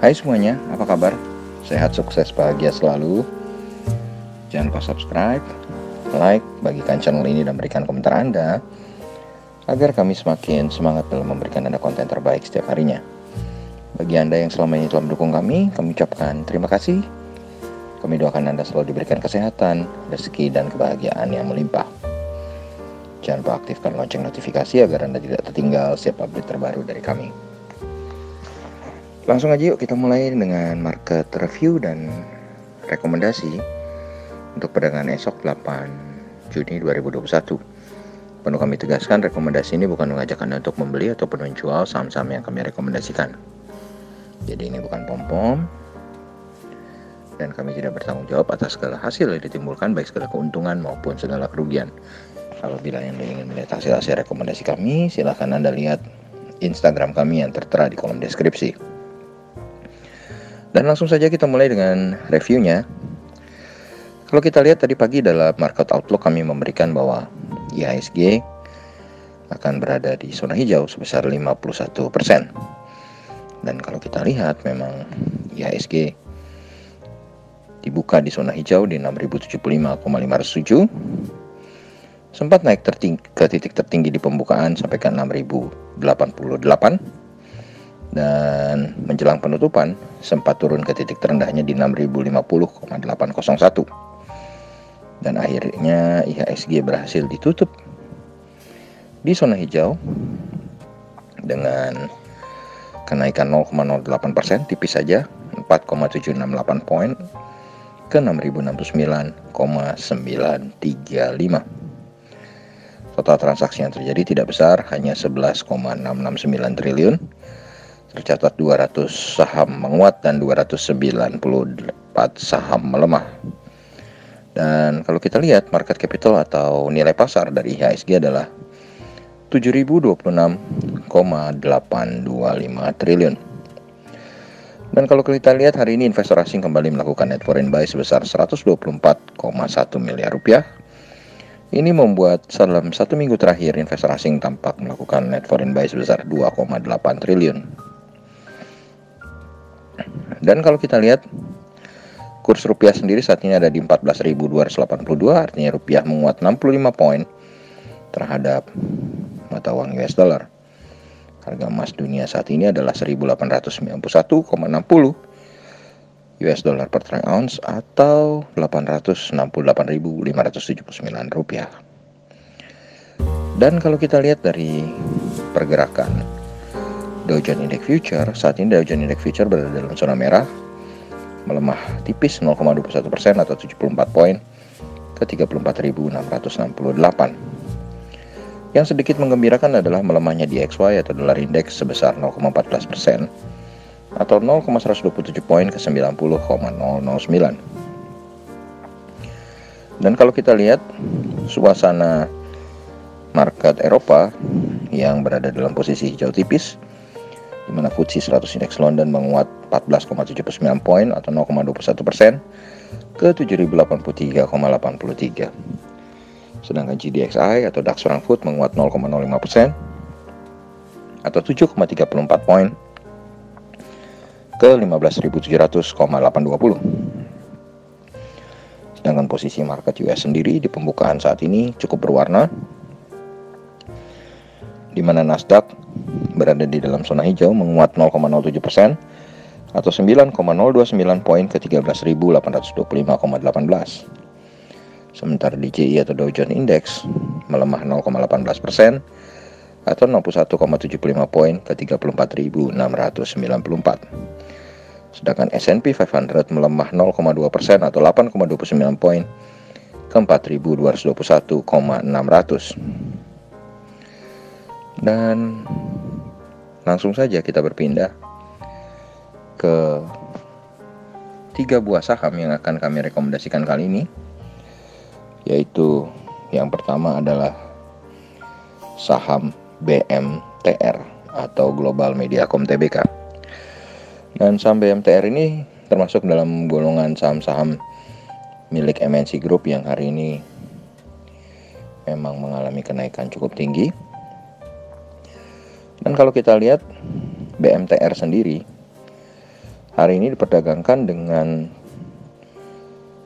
Hai semuanya, apa kabar? Sehat, sukses, bahagia selalu. Jangan lupa subscribe, like, bagikan channel ini dan berikan komentar Anda agar kami semakin semangat dalam memberikan Anda konten terbaik setiap harinya. Bagi Anda yang selama ini telah mendukung kami ucapkan terima kasih. Kami doakan Anda selalu diberikan kesehatan, rezeki, dan kebahagiaan yang melimpah. Jangan lupa aktifkan lonceng notifikasi agar Anda tidak tertinggal setiap update terbaru dari kami. Langsung aja yuk kita mulai dengan market review dan rekomendasi untuk perdagangan esok 8 Juni 2021. Perlu kami tegaskan, rekomendasi ini bukan mengajak Anda untuk membeli ataupun menjual saham-saham yang kami rekomendasikan. Jadi ini bukan pom-pom, dan kami tidak bertanggung jawab atas segala hasil yang ditimbulkan, baik segala keuntungan maupun segala kerugian. Apabila Anda ingin melihat hasil-hasil rekomendasi kami, silahkan Anda lihat Instagram kami yang tertera di kolom deskripsi. Dan langsung saja kita mulai dengan reviewnya. Kalau kita lihat tadi pagi dalam market outlook kami memberikan bahwa IHSG akan berada di zona hijau sebesar 51%. Dan kalau kita lihat memang IHSG dibuka di zona hijau di 6075,507. Sempat naik ke titik tertinggi di pembukaan sampai ke 6088. Dan menjelang penutupan sempat turun ke titik terendahnya di 6050,801. Dan akhirnya IHSG berhasil ditutup di zona hijau dengan kenaikan 0,08%, tipis saja, 4,768 poin ke 6069,935. Total transaksi yang terjadi tidak besar, hanya 11,669 triliun. Tercatat 200 saham menguat dan 294 saham melemah. Dan kalau kita lihat market capital atau nilai pasar dari IHSG adalah 7.026,825 triliun. Dan kalau kita lihat hari ini investor asing kembali melakukan net foreign buy sebesar 124,1 miliar rupiah. Ini membuat dalam 1 minggu terakhir investor asing tampak melakukan net foreign buy sebesar 2,8 triliun. Dan kalau kita lihat kurs rupiah sendiri saat ini ada di 14.282, artinya rupiah menguat 65 poin terhadap mata uang US dollar. Harga emas dunia saat ini adalah 1.891,60 US dollar per troy ounce atau 868.579 rupiah. Dan kalau kita lihat dari pergerakan Dow Jones Index Future, saat ini Dow Jones Index Future berada dalam zona merah, melemah tipis 0,21% atau 74 poin ke 34.668. Yang sedikit menggembirakan adalah melemahnya DXY atau dolar indeks sebesar 0,14% atau 0,127 poin ke 90,009. Dan kalau kita lihat suasana market Eropa yang berada dalam posisi hijau tipis, di mana FTSE 100 Index London menguat 14,79 poin atau 0,21% ke 7.083,83. Sedangkan GDXI atau DAX Frankfurt menguat 0,05% atau 7,34 poin ke 15.700,820. Sedangkan posisi market US sendiri di pembukaan saat ini cukup berwarna, di mana Nasdaq berada di dalam zona hijau menguat 0,07% atau 9,029 poin ke 13.825,18. Sementara DJI atau Dow Jones Index melemah 0,18% atau 61,75 poin ke 34.694. Sedangkan S&P 500 melemah 0,2% atau 8,29 poin ke 4.221,600. Dan langsung saja kita berpindah ke 3 buah saham yang akan kami rekomendasikan kali ini, yaitu yang pertama adalah saham BMTR atau Global Mediacom Tbk. Dan saham BMTR ini termasuk dalam golongan saham-saham milik MNC Group yang hari ini memang mengalami kenaikan cukup tinggi. Dan kalau kita lihat BMTR sendiri, hari ini diperdagangkan dengan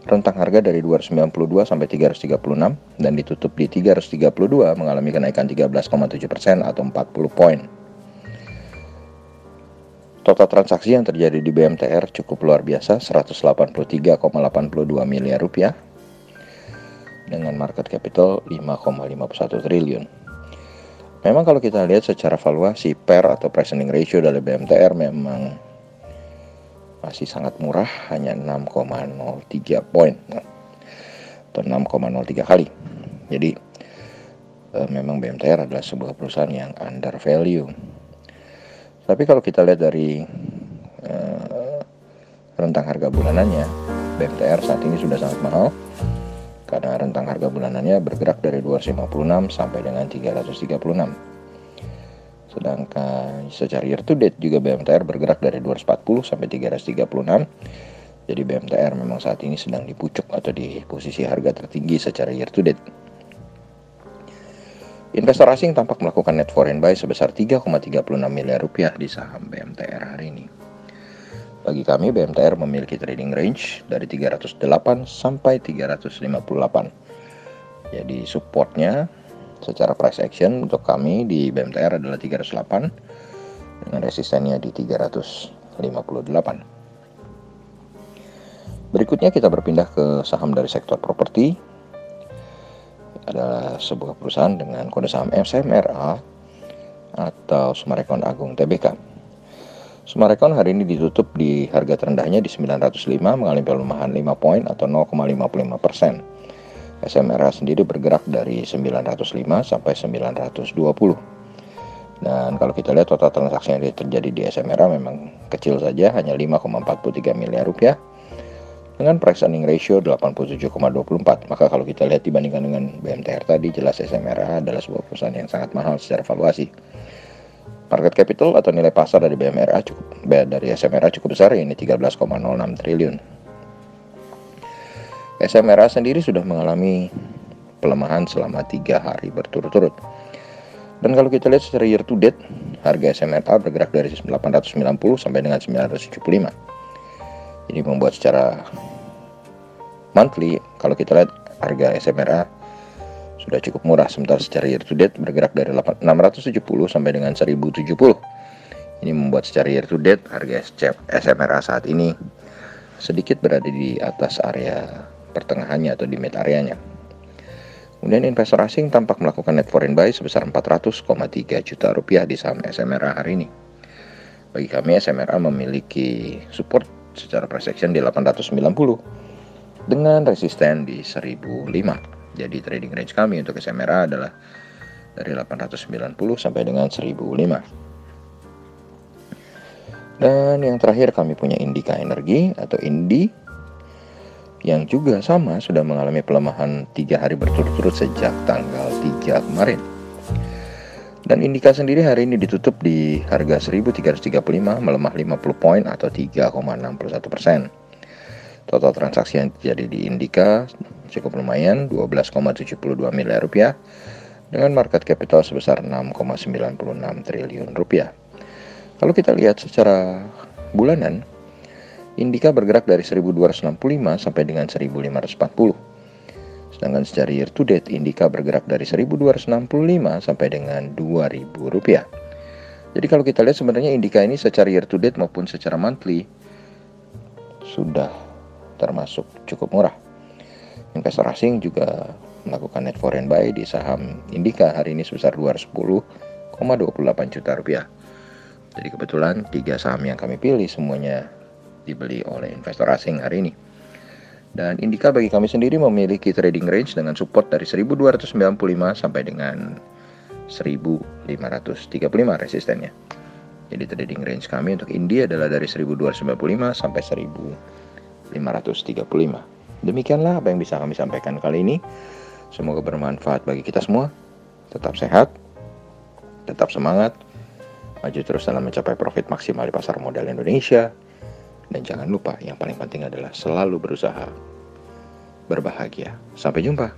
rentang harga dari 292 sampai 336 dan ditutup di 332, mengalami kenaikan 13,7% atau 40 poin. Total transaksi yang terjadi di BMTR cukup luar biasa, 183,82 miliar rupiah dengan market capital 5,51 triliun. Memang kalau kita lihat secara valuasi PER atau price earning ratio dari BMTR memang masih sangat murah, hanya 6,03 poin atau 6,03 kali. Jadi memang BMTR adalah sebuah perusahaan yang under value. Tapi kalau kita lihat dari rentang harga bulanannya, BMTR saat ini sudah sangat mahal karena rentang harga bulanannya bergerak dari 256 sampai dengan 336. Sedangkan secara year to date juga BMTR bergerak dari 240 sampai 336. Jadi BMTR memang saat ini sedang di pucuk atau di posisi harga tertinggi secara year to date. Investor asing tampak melakukan net foreign buy sebesar 3,36 miliar rupiah di saham BMTR hari ini. Bagi kami, BMTR memiliki trading range dari 308 sampai 358. Jadi supportnya secara price action untuk kami di BMTR adalah 308 dengan resistennya di 358. Berikutnya kita berpindah ke saham dari sektor properti. Adalah sebuah perusahaan dengan kode saham SMRA atau Summarecon Agung Tbk. Summarecon hari ini ditutup di harga terendahnya di 905, mengalami pelemahan 5 poin atau 0,55%. SMRA sendiri bergerak dari 905 sampai 920. Dan kalau kita lihat total transaksi yang terjadi di SMRA memang kecil saja, hanya 5,43 miliar rupiah dengan price earning ratio 87,24. Maka kalau kita lihat dibandingkan dengan BMTR tadi, jelas SMRA adalah sebuah perusahaan yang sangat mahal secara valuasi. Market capital atau nilai pasar dari SMRA cukup besar, ini 13,06 triliun. SMRA sendiri sudah mengalami pelemahan selama 3 hari berturut-turut. Dan kalau kita lihat secara year to date, harga SMRA bergerak dari 890 sampai dengan 975. Ini membuat secara monthly, kalau kita lihat harga SMRA sudah cukup murah, sementara secara year to date bergerak dari 670 sampai dengan 1070. Ini membuat secara year to date harga SMRA saat ini sedikit berada di atas area pertengahannya atau di mid areanya. Kemudian investor asing tampak melakukan net foreign buy sebesar 400,3 juta rupiah di saham SMRA hari ini. Bagi kami, SMRA memiliki support secara price action di 890 dengan resisten di 1005. Jadi trading range kami untuk SMRA adalah dari 890 sampai dengan 1005. Dan yang terakhir kami punya Indika Energi atau INDI yang juga sama sudah mengalami pelemahan 3 hari berturut-turut sejak tanggal 3 kemarin. Dan Indika sendiri hari ini ditutup di harga 1335, melemah 50 poin atau 3,61%. Total transaksi yang terjadi di Indika cukup lumayan, 12,72 miliar rupiah dengan market capital sebesar 6,96 triliun rupiah. Kalau kita lihat secara bulanan, Indika bergerak dari 1265 sampai dengan 1540. Sedangkan secara year to date, Indika bergerak dari 1265 sampai dengan 2000 rupiah. Jadi kalau kita lihat sebenarnya Indika ini secara year to date maupun secara monthly sudah termasuk cukup murah. Investor asing juga melakukan net foreign buy di saham Indika hari ini sebesar 210,28 juta rupiah. Jadi kebetulan 3 saham yang kami pilih semuanya dibeli oleh investor asing hari ini. Dan Indika bagi kami sendiri memiliki trading range dengan support dari 1295 sampai dengan 1535 resistennya. Jadi trading range kami untuk Indi adalah dari 1295 sampai 1535. Demikianlah apa yang bisa kami sampaikan kali ini. Semoga bermanfaat bagi kita semua. Tetap sehat, tetap semangat, maju terus dalam mencapai profit maksimal di pasar modal Indonesia. Dan jangan lupa, yang paling penting adalah selalu berusaha berbahagia. Sampai jumpa.